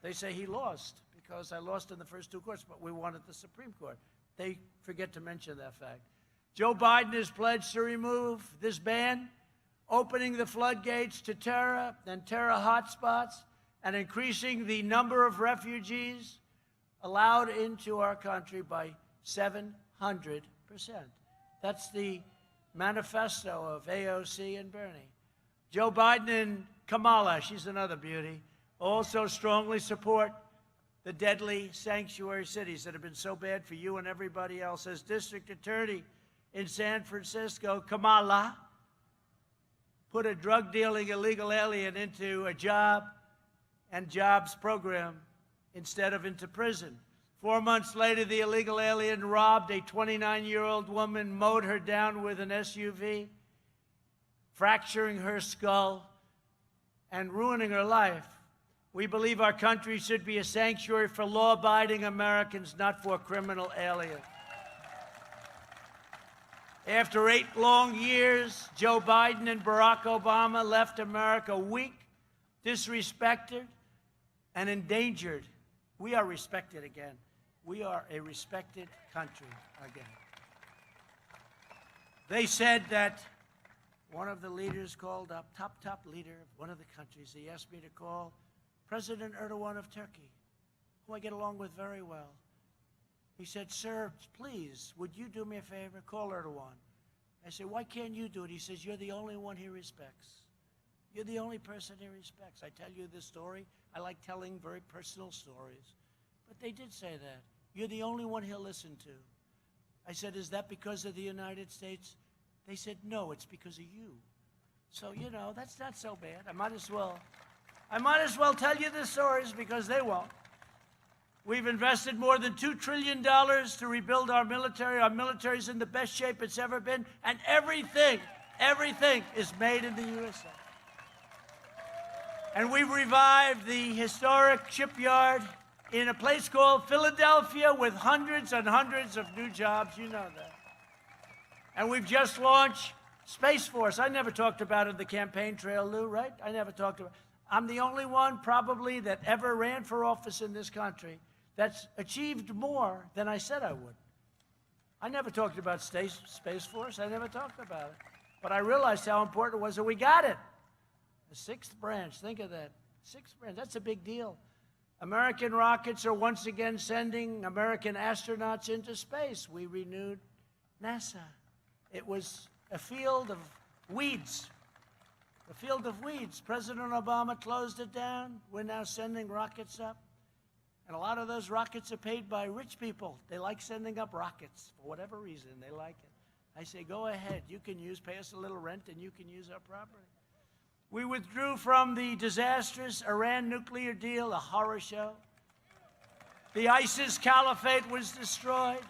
They say he lost because I lost in the first two courts, but we won at the Supreme Court. They forget to mention that fact. Joe Biden has pledged to remove this ban, opening the floodgates to terror and terror hotspots, and increasing the number of refugees allowed into our country by 700%. That's the manifesto of AOC and Bernie. Joe Biden and Kamala, she's another beauty, also strongly support the deadly sanctuary cities that have been so bad for you and everybody else. As district attorney in San Francisco, Kamala put a drug-dealing illegal alien into a job and jobs program instead of into prison. 4 months later, the illegal alien robbed a 29-year-old woman, mowed her down with an SUV, fracturing her skull and ruining her life. We believe our country should be a sanctuary for law-abiding Americans, not for criminal aliens. After 8 long years, Joe Biden and Barack Obama left America weak, disrespected, and endangered. We are respected again. We are a respected country again. They said that one of the leaders called up, top leader of one of the countries, he asked me to call President Erdogan of Turkey, who I get along with very well. He said, sir, please, would you do me a favor? Call Erdogan. I said, why can't you do it? He says, you're the only one he respects. You're the only person he respects. I tell you this story. I like telling very personal stories. But they did say that. You're the only one he'll listen to. I said, is that because of the United States? They said, no, it's because of you. So, you know, that's not so bad. I might as well tell you the stories because they won't. We've invested more than $2 trillion to rebuild our military. Our military's in the best shape it's ever been. And everything is made in the USA. And we've revived the historic shipyard in a place called Philadelphia with hundreds and hundreds of new jobs. You know that. And we've just launched Space Force. I never talked about it in the campaign trail, Lou, right? I never talked about it. I'm the only one probably that ever ran for office in this country that's achieved more than I said I would. I never talked about Space Force. I never talked about it. But I realized how important it was, and we got it. The 6th branch, think of that. 6 brands. That's a big deal. American rockets are once again sending American astronauts into space. We renewed NASA. It was a field of weeds. A field of weeds. President Obama closed it down. We're now sending rockets up. And a lot of those rockets are paid by rich people. They like sending up rockets for whatever reason. They like it. I say, go ahead. You can pay us a little rent, and you can use our property. We withdrew from the disastrous Iran nuclear deal, a horror show. The ISIS caliphate was destroyed.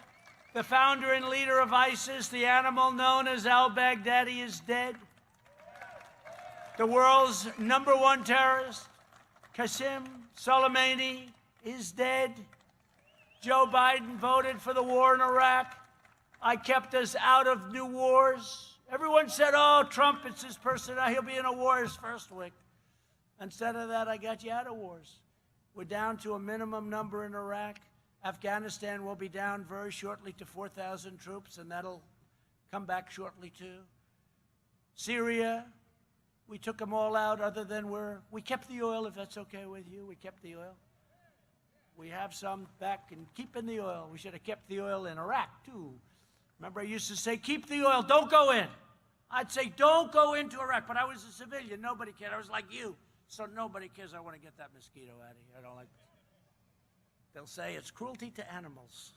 The founder and leader of ISIS, the animal known as al-Baghdadi, is dead. The world's #1 terrorist, Qasem Soleimani, is dead. Joe Biden voted for the war in Iraq. I kept us out of new wars. Everyone said, oh, Trump, it's his personality. He'll be in a war his first week. Instead of that, I got you out of wars. We're down to a minimum number in Iraq. Afghanistan will be down very shortly to 4,000 troops, and that'll come back shortly too. Syria, we took them all out other than we kept the oil, if that's okay with you. We kept the oil. We have some back and keeping the oil. We should have kept the oil in Iraq too. Remember, I used to say, keep the oil, don't go in. I'd say, don't go into Iraq, but I was a civilian. Nobody cared. I was like you, so nobody cares. I want to get that mosquito out of here. I don't like it. They'll say it's cruelty to animals.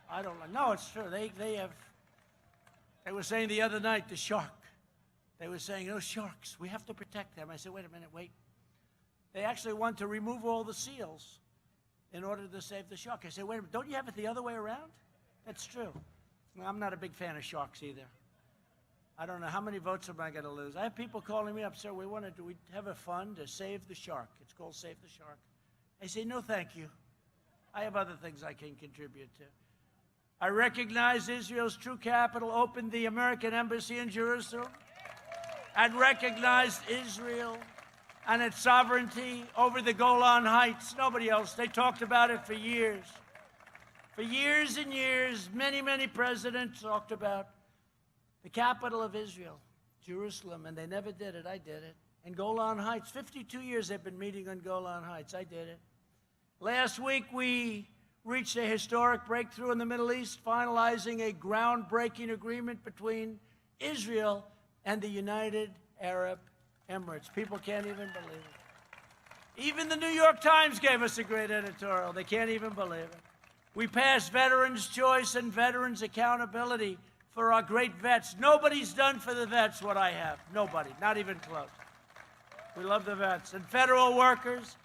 I don't like. No, it's true. They were saying the other night, the shark. They were saying, those sharks, we have to protect them. I said, wait a minute, wait. They actually want to remove all the seals in order to save the shark. I said, wait a minute, don't you have it the other way around? That's true. I'm not a big fan of sharks either. I don't know how many votes am I going to lose. I have people calling me up, sir, we have a fund to save the shark. It's called Save the Shark. I say, no, thank you. I have other things I can contribute to. I recognize Israel's true capital, opened the American embassy in Jerusalem, and recognized Israel and its sovereignty over the Golan Heights. Nobody else. They talked about it for years. For years and years, many, many presidents talked about the capital of Israel, Jerusalem, and they never did it. I did it. And Golan Heights, 52 years they've been meeting on Golan Heights. I did it. Last week, we reached a historic breakthrough in the Middle East, finalizing a groundbreaking agreement between Israel and the United Arab Emirates. People can't even believe it. Even the New York Times gave us a great editorial. They can't even believe it. We passed Veterans' Choice and Veterans' Accountability for our great vets. Nobody's done for the vets what I have. Nobody, not even close. We love the vets. And federal workers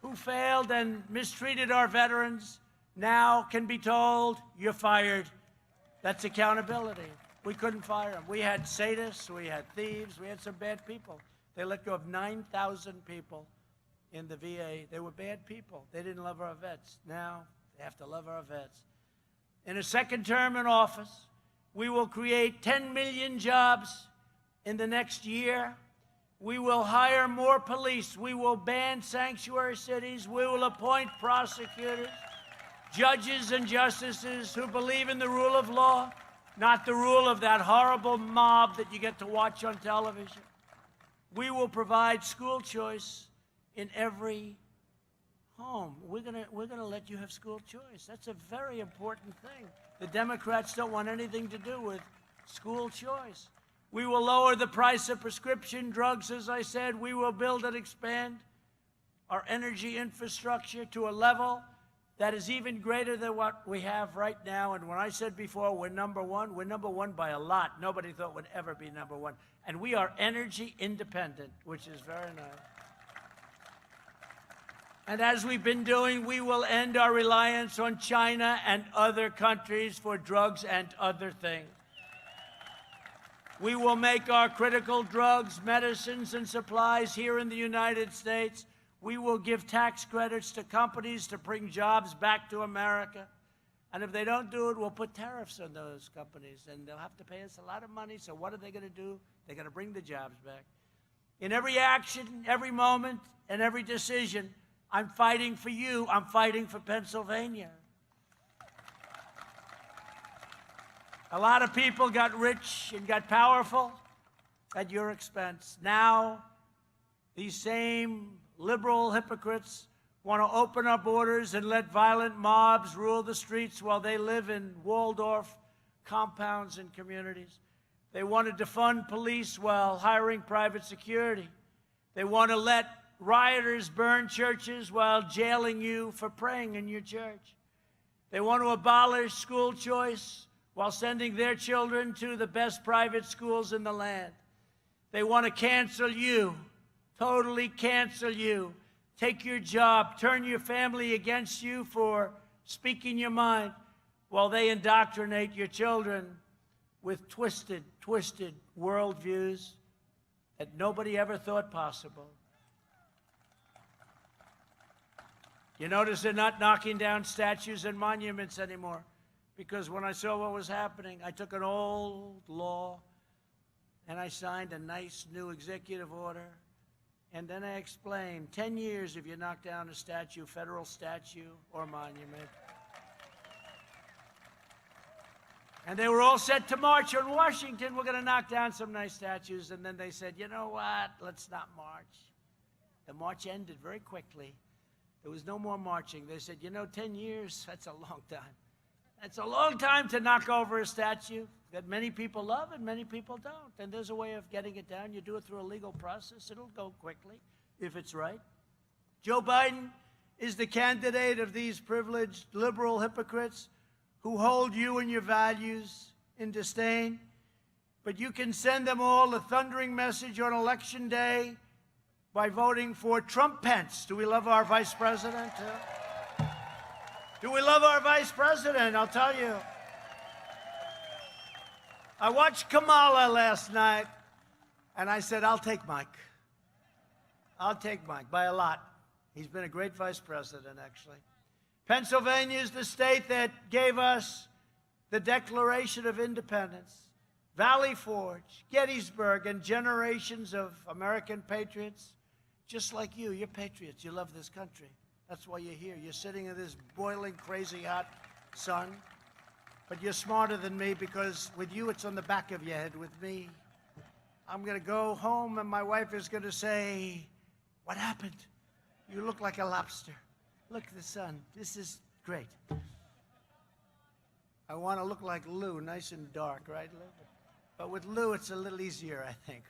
who failed and mistreated our veterans now can be told, you're fired. That's accountability. We couldn't fire them. We had sadists, we had thieves, we had some bad people. They let go of 9,000 people in the VA. They were bad people. They didn't love our vets. Now they have to love our vets. In a second term in office, we will create 10 million jobs in the next year. We will hire more police. We will ban sanctuary cities. We will appoint prosecutors, judges, and justices who believe in the rule of law, not the rule of that horrible mob that you get to watch on television. We will provide school choice in every home. We're gonna let you have school choice. That's a very important thing. The Democrats don't want anything to do with school choice. We will lower the price of prescription drugs, as I said. We will build and expand our energy infrastructure to a level that is even greater than what we have right now. And when I said before we're number one by a lot. Nobody thought we'd ever be number one. And we are energy independent, which is very nice. And as we've been doing, we will end our reliance on China and other countries for drugs and other things. We will make our critical drugs, medicines, and supplies here in the United States. We will give tax credits to companies to bring jobs back to America. And if they don't do it, we'll put tariffs on those companies, and they'll have to pay us a lot of money. So what are they going to do? They're going to bring the jobs back. In every action, every moment, and every decision, I'm fighting for you. I'm fighting for Pennsylvania. A lot of people got rich and got powerful at your expense. Now, these same liberal hypocrites want to open our borders and let violent mobs rule the streets while they live in Waldorf compounds and communities. They want to defund police while hiring private security. They want to let rioters burn churches while jailing you for praying in your church. They want to abolish school choice while sending their children to the best private schools in the land. They want to cancel you, totally cancel you, take your job, turn your family against you for speaking your mind, while they indoctrinate your children with twisted worldviews that nobody ever thought possible. You notice they're not knocking down statues and monuments anymore, because when I saw what was happening, I took an old law and I signed a nice new executive order, and then I explained 10 years if you knock down a statue, federal statue or monument. And they were all set to march on Washington. We're going to knock down some nice statues. And then they said, you know what? Let's not march. The march ended very quickly. There was no more marching. They said, 10 years, that's a long time. That's a long time to knock over a statue that many people love and many people don't. And there's a way of getting it down. You do it through a legal process. It'll go quickly if it's right. Joe Biden is the candidate of these privileged liberal hypocrites who hold you and your values in disdain. But you can send them all a thundering message on Election Day by voting for Trump Pence. Do we love our vice president? Do we love our vice president? I'll tell you. I watched Kamala last night, and I said, I'll take Mike. I'll take Mike by a lot. He's been a great vice president, actually. Pennsylvania is the state that gave us the Declaration of Independence, Valley Forge, Gettysburg, and generations of American patriots, just like you. You're patriots. You love this country. That's why you're here. You're sitting in this boiling, crazy hot sun. But you're smarter than me, because with you, it's on the back of your head. With me, I'm going to go home, and my wife is going to say, what happened? You look like a lobster. Look at the sun. This is great. I want to look like Lou, nice and dark, right, Lou? But with Lou, it's a little easier, I think.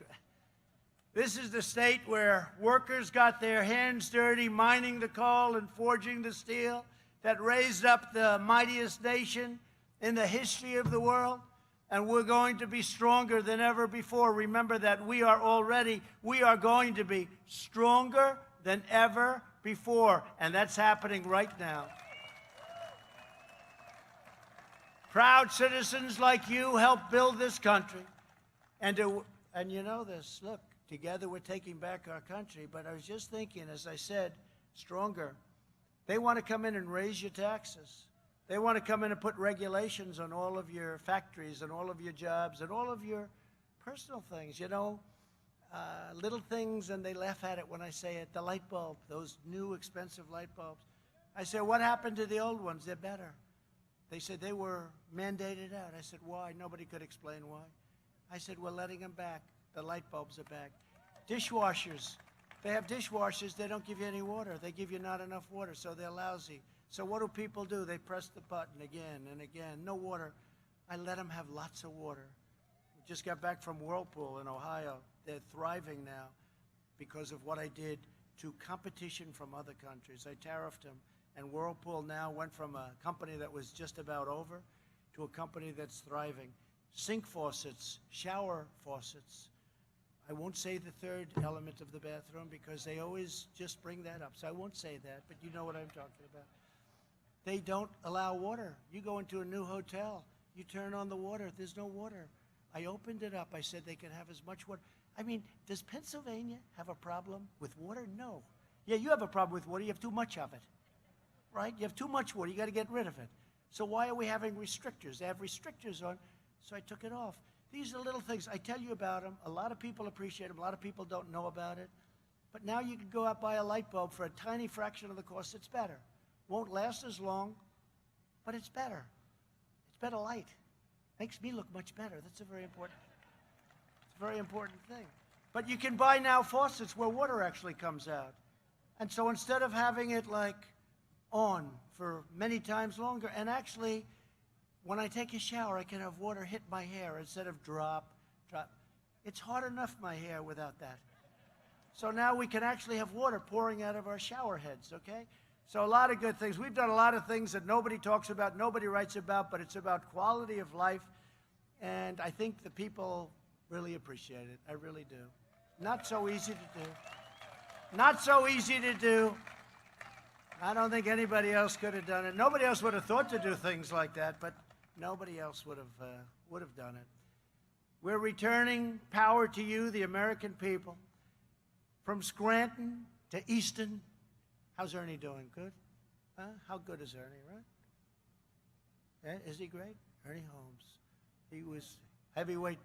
This is the state where workers got their hands dirty mining the coal and forging the steel that raised up the mightiest nation in the history of the world. And we're going to be stronger than ever before. Remember that we are going to be stronger than ever before. And that's happening right now. Proud citizens like you help build this country. And you know this, look, together we're taking back our country. But I was just thinking, as I said, stronger. They want to come in and raise your taxes. They want to come in and put regulations on all of your factories and all of your jobs and all of your personal things, little things, and they laugh at it when I say it. The light bulb, those new expensive light bulbs. I said, what happened to the old ones? They're better. They said they were mandated out. I said, why? Nobody could explain why. I said, we're letting them back. The light bulbs are back. Dishwashers. They have dishwashers. They don't give you any water. They give you not enough water, so they're lousy. So what do people do? They press the button again and again. No water. I let them have lots of water. We just got back from Whirlpool in Ohio. They're thriving now because of what I did to competition from other countries. I tariffed them. And Whirlpool now went from a company that was just about over to a company that's thriving. Sink faucets, shower faucets. I won't say the third element of the bathroom because they always just bring that up. So I won't say that, but you know what I'm talking about. They don't allow water. You go into a new hotel, you turn on the water, there's no water. I opened it up. I said they can have as much water. I mean, does Pennsylvania have a problem with water? No. Yeah, you have a problem with water. You have too much of it. Right? You have too much water. You got to get rid of it. So why are we having restrictors? They have restrictors on, so I took it off. These are little things. I tell you about them. A lot of people appreciate them. A lot of people don't know about it. But now you can go out buy a light bulb for a tiny fraction of the cost. It's better. Won't last as long, but it's better. It's better light. Makes me look much better. That's a very important thing. But you can buy now faucets where water actually comes out. And so instead of having it like on for many times longer, and actually, when I take a shower, I can have water hit my hair instead of drop. It's hard enough, my hair, without that. So now we can actually have water pouring out of our shower heads, okay? So a lot of good things. We've done a lot of things that nobody talks about, nobody writes about, but it's about quality of life. And I think the people really appreciate it. I really do. Not so easy to do. Not so easy to do. I don't think anybody else could have done it. Nobody else would have thought to do things like that, but nobody else would have done it. We're returning power to you, the American people, from Scranton to Easton. How's Ernie doing? Good? Huh? How good is Ernie, right? Is he great? Ernie Holmes. He was heavyweight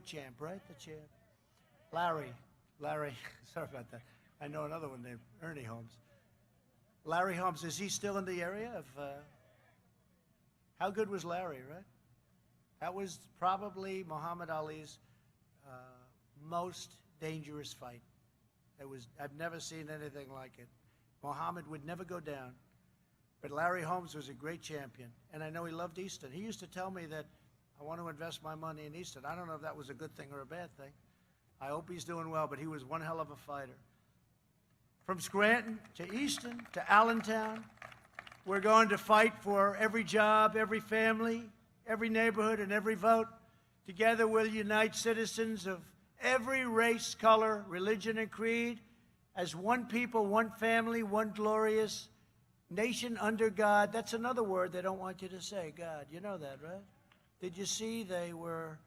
champ, right? The champ. Larry, sorry about that. I know another one named Ernie Holmes. Larry Holmes, is he still in the area of, how good was Larry, right? That was probably Muhammad Ali's most dangerous fight. I've never seen anything like it. Muhammad would never go down. But Larry Holmes was a great champion. And I know he loved Easton. He used to tell me that I want to invest my money in Easton. I don't know if that was a good thing or a bad thing. I hope he's doing well, but he was one hell of a fighter. From Scranton to Easton to Allentown, we're going to fight for every job, every family, every neighborhood, and every vote. Together we'll unite citizens of every race, color, religion, and creed as one people, one family, one glorious nation under God. That's another word they don't want you to say, God. You know that, right? Did you see they were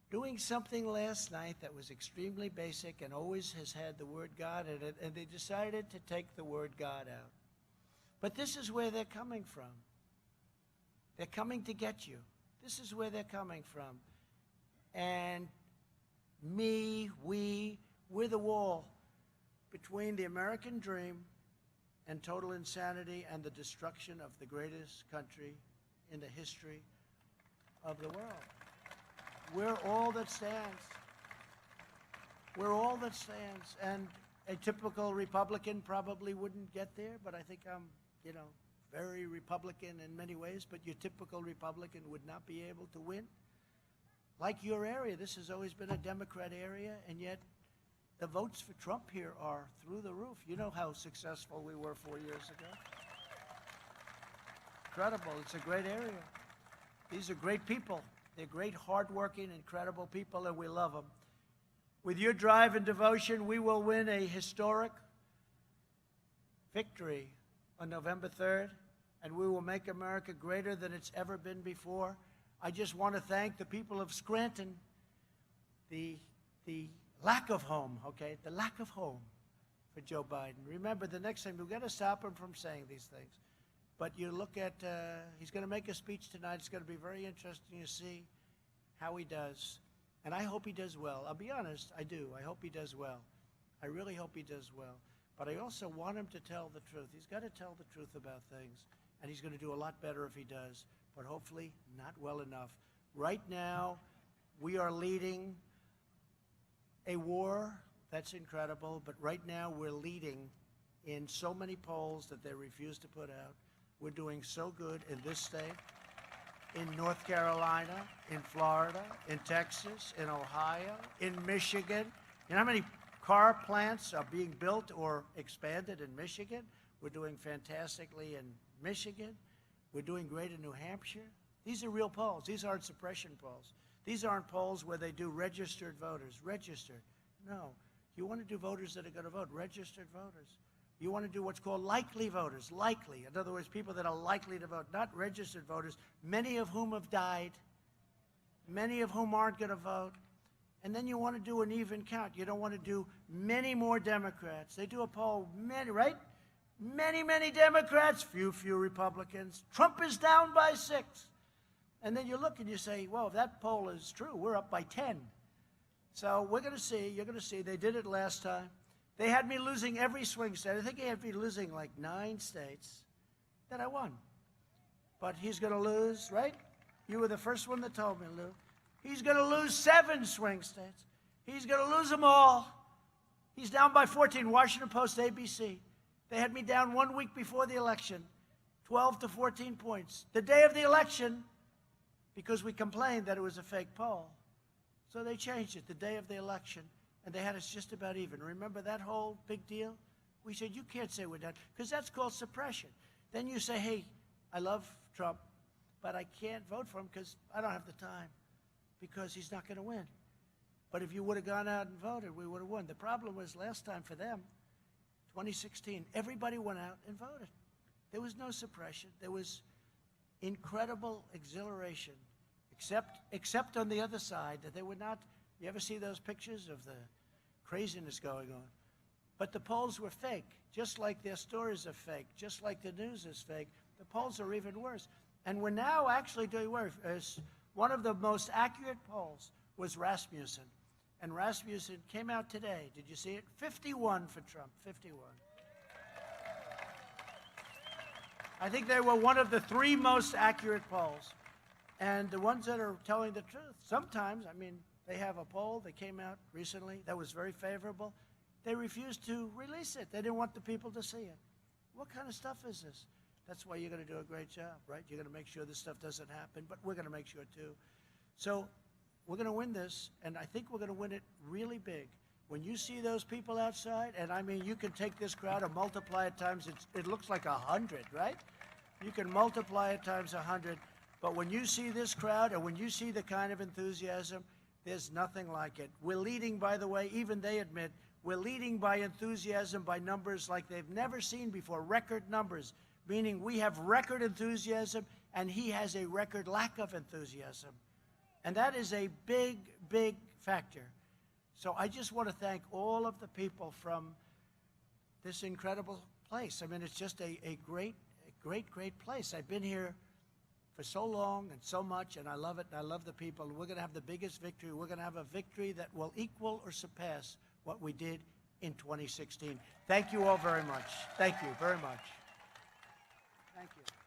doing something last night that was extremely basic and always has had the word God in it, and they decided to take the word God out. But this is where they're coming from. They're coming to get you. This is where they're coming from. And we're the wall between the American dream and total insanity and the destruction of the greatest country in the history of the world. We're all that stands. We're all that stands. And a typical Republican probably wouldn't get there, but I think I'm, very Republican in many ways, but your typical Republican would not be able to win. Like your area, this has always been a Democrat area, and yet the votes for Trump here are through the roof. You know how successful we were 4 years ago. Incredible. It's a great area. These are great people. They're great, hardworking, incredible people, and we love them. With your drive and devotion, we will win a historic victory on November 3rd, and we will make America greater than it's ever been before. I just want to thank the people of Scranton, the lack of home, okay, the lack of home for Joe Biden. Remember, the next time, we've got to stop him from saying these things. But you look at, he's going to make a speech tonight. It's going to be very interesting to see how he does. And I hope he does well. I'll be honest, I do. I hope he does well. I really hope he does well. But I also want him to tell the truth. He's got to tell the truth about things. And he's going to do a lot better if he does. But hopefully not well enough. Right now, we are leading a war that's incredible. But right now, we're leading in so many polls that they refuse to put out. We're doing so good in this state, in North Carolina, in Florida, in Texas, in Ohio, in Michigan. You know how many car plants are being built or expanded in Michigan? We're doing fantastically in Michigan. We're doing great in New Hampshire. These are real polls. These aren't suppression polls. These aren't polls where they do registered voters. Registered. No. You want to do voters that are going to vote. Registered voters. You want to do what's called likely voters. Likely. In other words, people that are likely to vote, not registered voters, many of whom have died, many of whom aren't going to vote. And then you want to do an even count. You don't want to do many more Democrats. They do a poll, many, right? Many Democrats, few Republicans. Trump is down by 6. And then you look and you say, well, if that poll is true, we're up by 10. So we're going to see. You're going to see. They did it last time. They had me losing every swing state. I think they had me losing like 9 states. Then I won. But he's going to lose, right? You were the first one that told me, Lou. He's going to lose 7 swing states. He's going to lose them all. He's down by 14. Washington Post, ABC. They had me down 1 week before the election, 12 to 14 points. The day of the election, because we complained that it was a fake poll. So they changed it the day of the election, and they had us just about even. Remember that whole big deal? We said, you can't say we're done, because that's called suppression. Then you say, hey, I love Trump, but I can't vote for him because I don't have the time, because he's not going to win. But if you would have gone out and voted, we would have won. The problem was last time for them, 2016, everybody went out and voted. There was no suppression. There was incredible exhilaration, except on the other side, that they would not. You ever see those pictures of the craziness going on? But the polls were fake, just like their stories are fake, just like the news is fake. The polls are even worse. And we're now actually doing worse. One of the most accurate polls was Rasmussen. And Rasmussen came out today. Did you see it? 51 for Trump, 51. I think they were one of the 3 most accurate polls. And the ones that are telling the truth. Sometimes, I mean, they have a poll that came out recently that was very favorable. They refused to release it. They didn't want the people to see it. What kind of stuff is this? That's why you're going to do a great job, right? You're going to make sure this stuff doesn't happen, but we're going to make sure too. So we're going to win this, and I think we're going to win it really big. When you see those people outside, and I mean, you can take this crowd and multiply it times, it looks like 100, right? You can multiply it times 100, but when you see this crowd and when you see the kind of enthusiasm, there's nothing like it. We're leading, by the way, even they admit, we're leading by enthusiasm, by numbers like they've never seen before, record numbers, meaning we have record enthusiasm, and he has a record lack of enthusiasm. And that is a big, big factor. So I just want to thank all of the people from this incredible place. I mean, it's just a great, great place. I've been here for so long and so much, and I love it, and I love the people. We're going to have the biggest victory. We're going to have a victory that will equal or surpass what we did in 2016. Thank you all very much. Thank you very much. Thank you.